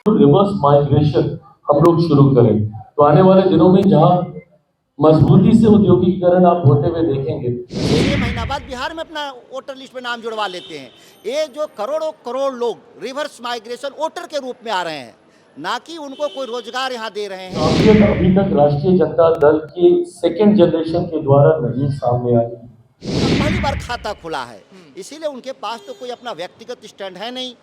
Reverse migration हम लोग शुरू करें तो आने वाले दिनों में जहां मजबूती से औद्योगिकीकरण आप होते हुए देखेंगे। 6 महीना बाद बिहार में अपना वोटर लिस्ट में नाम जुड़वा लेते हैं। ये जो करोड़ों करोड़ लोग रिवर्स माइग्रेशन वोटर के रूप में आ रहे हैं, ना कि उनको कोई रोजगार यहाँ दे रहे हैं। काबिलियत अभी तक राष्ट्रीय जनता दल के सेकेंड जनरेशन के द्वारा नहीं सामने आई। पहली बार खाता खुला है, इसीलिए उनके पास तो कोई अपना व्यक्तिगत स्टैंड है नहीं।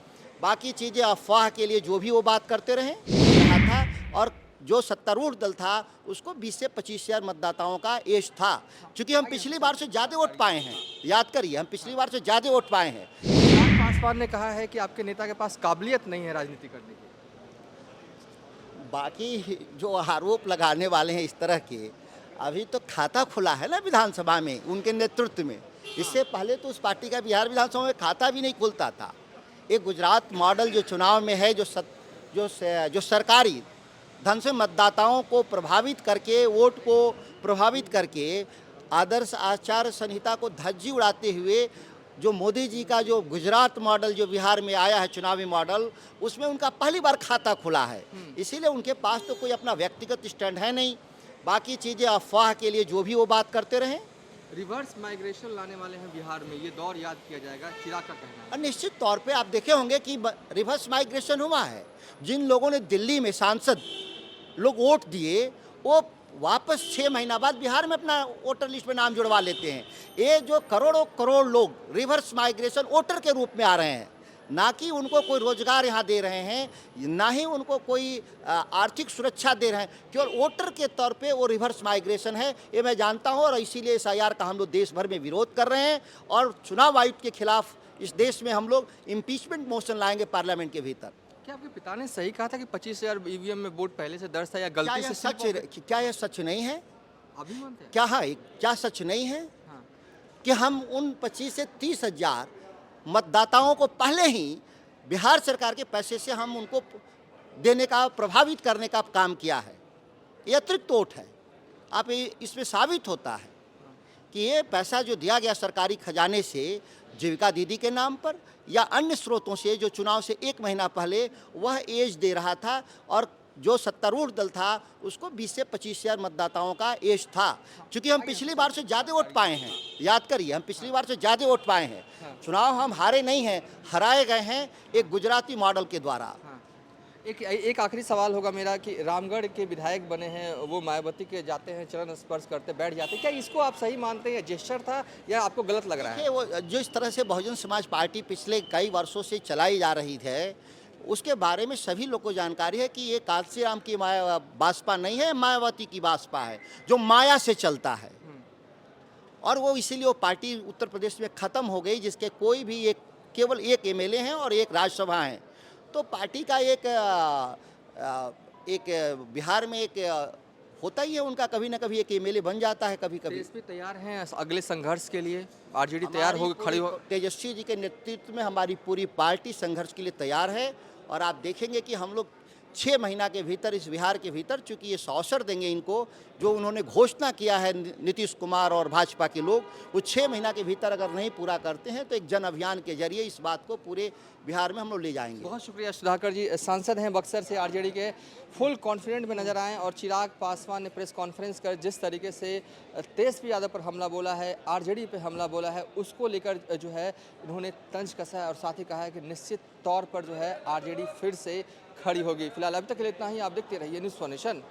बाकी चीज़ें अफवाह के लिए जो भी वो बात करते रहे रहा था। और जो सत्तारूढ़ दल था उसको 20 से 25 हजार मतदाताओं का एज था। क्योंकि हम पिछली बार से ज़्यादा वोट पाए हैं, याद करिए, हम पिछली बार से ज़्यादा वोट पाए हैं। चिराग पासवान ने कहा है कि आपके नेता के पास काबिलियत नहीं है राजनीति करने की। बाकी जो आरोप लगाने वाले हैं इस तरह के, अभी तो खाता खुला है ना विधानसभा में उनके नेतृत्व में। इससे पहले तो उस पार्टी का बिहार विधानसभा में खाता भी नहीं खुलता था। एक गुजरात मॉडल जो चुनाव में है, जो सरकारी धन से मतदाताओं को प्रभावित करके, वोट को प्रभावित करके, आदर्श आचार संहिता को धज्जी उड़ाते हुए जो मोदी जी का जो गुजरात मॉडल जो बिहार में आया है चुनावी मॉडल, उसमें उनका पहली बार खाता खुला है। इसीलिए उनके पास तो कोई अपना व्यक्तिगत स्टैंड है नहीं। बाकी चीज़ें अफवाह के लिए जो भी वो बात करते रहें। रिवर्स माइग्रेशन लाने वाले हैं बिहार में, ये दौर याद किया जाएगा, चिराग का कहना है। और निश्चित तौर पे आप देखे होंगे कि रिवर्स माइग्रेशन हुआ है। जिन लोगों ने दिल्ली में सांसद लोग वोट दिए, वो वापस 6 महीना बाद बिहार में अपना वोटर लिस्ट में नाम जुड़वा लेते हैं। ये जो करोड़ों करोड़ लोग रिवर्स माइग्रेशन वोटर के रूप में आ रहे हैं, ना कि उनको कोई रोजगार यहाँ दे रहे हैं, ना ही उनको कोई आर्थिक सुरक्षा दे रहे हैं। केवल वोटर के तौर पे वो रिवर्स माइग्रेशन है, ये मैं जानता हूँ। और इसीलिए SIR का हम लोग देश भर में विरोध कर रहे हैं। और चुनाव आयुक्त के खिलाफ इस देश में हम लोग इम्पीचमेंट मोशन लाएंगे पार्लियामेंट के भीतर। क्या आपके पिता ने सही कहा था कि 25,000 ईवीएम में वोट पहले से दर्ज था या क्या गलती यह से सच क्या यह सच नहीं है? अभी मानते हैं? क्या सच नहीं है हाँ। कि हम उन 25 से 30 हजार मतदाताओं को पहले ही बिहार सरकार के पैसे से हम उनको देने का, प्रभावित करने का काम किया है। ये अतिरिक्त वोट है। आप इसमें साबित होता है कि ये पैसा जो दिया गया सरकारी खजाने से जीविका दीदी के नाम पर या अन्य स्रोतों से, जो चुनाव से 1 महीना पहले वह एज दे रहा था। और जो सत्तारूढ़ दल था उसको 20 से 25 हजार मतदाताओं का एज था। क्योंकि हम पिछली बार से ज़्यादा वोट पाए हैं, याद करिए, हम पिछली बार से ज़्यादा वोट पाए हैं। चुनाव हम हारे नहीं हैं, हराए गए हैं एक गुजराती मॉडल के द्वारा। एक आखिरी सवाल होगा मेरा कि रामगढ़ के विधायक बने हैं, वो मायावती के जाते हैं, चरण स्पर्श करते बैठ जाते हैं, क्या इसको आप सही मानते हैं, जेस्चर था या आपको गलत लग रहा है? वो जो इस तरह से बहुजन समाज पार्टी पिछले कई वर्षों से चलाई जा रही है, उसके बारे में सभी लोग को जानकारी है कि ये कांसीराम की बासपा नहीं है, मायावती की बासपा है जो माया से चलता है। और वो इसीलिए वो पार्टी उत्तर प्रदेश में ख़त्म हो गई, जिसके कोई भी केवल एक MLA हैं और एक राज्यसभा हैं। तो पार्टी का एक बिहार में होता ही है उनका, कभी ना कभी एक MLA बन जाता है कभी कभी। तेजस्वी तैयार हैं अगले संघर्ष के लिए? आरजेडी तैयार हो खड़ी हो? तेजस्वी जी के नेतृत्व में हमारी पूरी पार्टी संघर्ष के लिए तैयार है। और आप देखेंगे कि हम लोग 6 महीना के भीतर इस बिहार के भीतर, चूँकि ये अवसर देंगे इनको, जो उन्होंने घोषणा किया है नीतीश कुमार और भाजपा के लोग, वो 6 महीना के भीतर अगर नहीं पूरा करते हैं तो एक जन अभियान के जरिए इस बात को पूरे बिहार में हम लोग ले जाएंगे। बहुत शुक्रिया सुधाकर जी, सांसद हैं बक्सर से आरजेडी के, फुल कॉन्फिडेंट में नजर आए। और चिराग पासवान ने प्रेस कॉन्फ्रेंस कर जिस तरीके से तेजस्वी यादव पर हमला बोला है, आरजेडी पे हमला बोला है, उसको लेकर जो है इन्होंने तंज कसा है और साथ ही कहा है कि निश्चित तौर पर जो है आरजेडी फिर से खड़ी होगी। फिलहाल अभी तक के लिए इतना ही। आप देखते रहिए न्यूज़ फॉर नेशन।